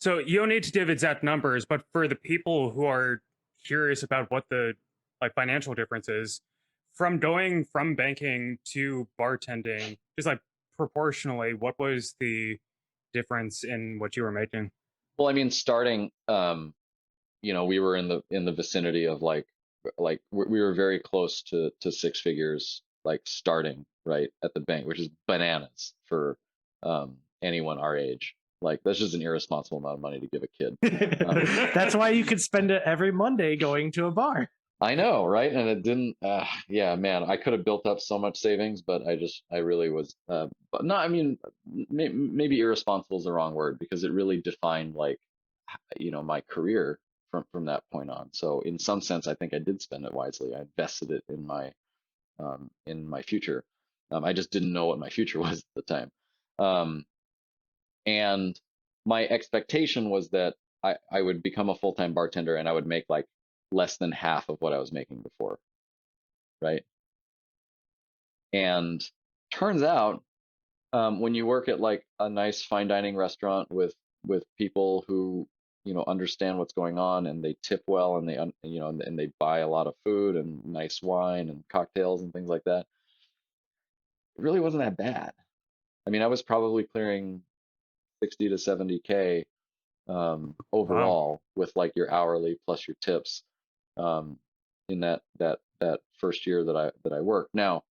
So you don't need to give exact numbers, but for the people who are curious about what the like financial difference is from going from banking to bartending, just like proportionally, what was the difference in what you were making? Well, I mean, starting, we were in the vicinity of like we were very close to six figures, like starting right at the bank, which is bananas for anyone our age. Like that's just an irresponsible amount of money to give a kid. Um, That's why you could spend it every Monday going to a bar. I know, right? And it didn't. Yeah, man, I could have built up so much savings, but I really was. But no, I mean, maybe irresponsible is the wrong word because it really defined like, my career from that point on. So in some sense, I think I did spend it wisely. I invested it in my future. I just didn't know what my future was at the time. Um, and my expectation was that I would become a full-time bartender and I would make like less than half of what I was making before, right? And turns out, when you work at like a nice fine dining restaurant with people who understand what's going on and they tip well and and they buy a lot of food and nice wine and cocktails and things like that, it really wasn't that bad. I mean, I was probably clearing 60 to 70K Wow. overall with like your hourly plus your tips um, in that first year that I worked. Now,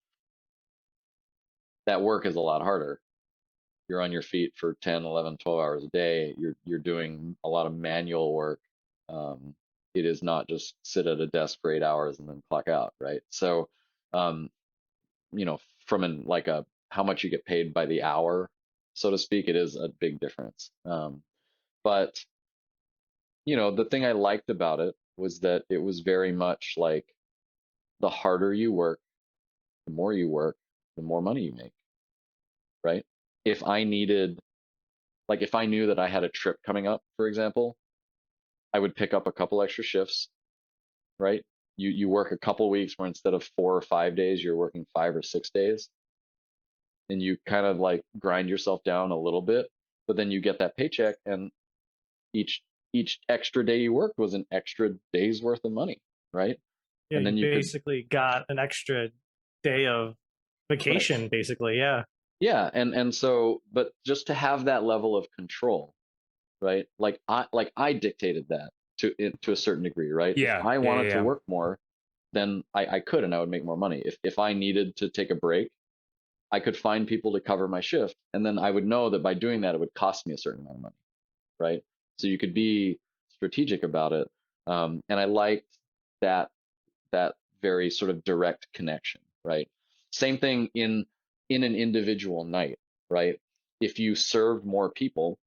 that work is a lot harder. You're on your feet for 10, 11, 12 hours a day. You're doing a lot of manual work. Um, it is not just sit at a desk for 8 hours and then clock out, right? So, um, from like a how much you get paid by the hour, so to speak, it is a big difference. But the thing I liked about it was that it was very much like the harder you work, the more you work, the more money you make, right? If I needed, like, if I knew that I had a trip coming up, for example, I would pick up a couple extra shifts, right? You work a couple weeks where instead of 4 or 5 days, you're working 5 or 6 days, and you kind of like grind yourself down a little bit, but then you get that paycheck, and each each extra day you worked was an extra day's worth of money, right? Yeah, And you then you could, basically got an extra day of right. vacation, basically. Yeah. Yeah, and so, but just to have that level of control, right? Like I dictated that to a certain degree, right? If Yeah, I yeah, yeah, wanted to yeah. work more, then I could and I would make more money. If I needed to take a break, I could find people to cover my shift, and then I would know that by doing that, it would cost me a certain amount of money, right? So you could be strategic about it, and I liked that that very sort of direct connection, right? Same thing in an individual night, right? If you served more people,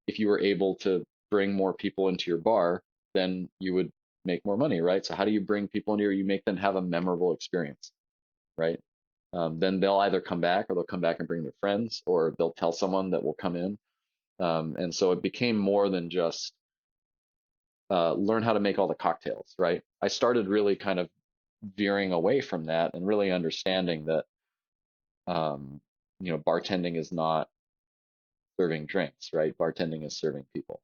if you were able to bring more people into your bar, then you would make more money, right? So how do you bring people into you make them have a memorable experience, right? Then they'll either come back or they'll come back and bring their friends or they'll tell someone that will come in. And so it became more than just learn how to make all the cocktails, right? I started really kind of veering away from that and really understanding that bartending is not serving drinks, right? Bartending is serving people.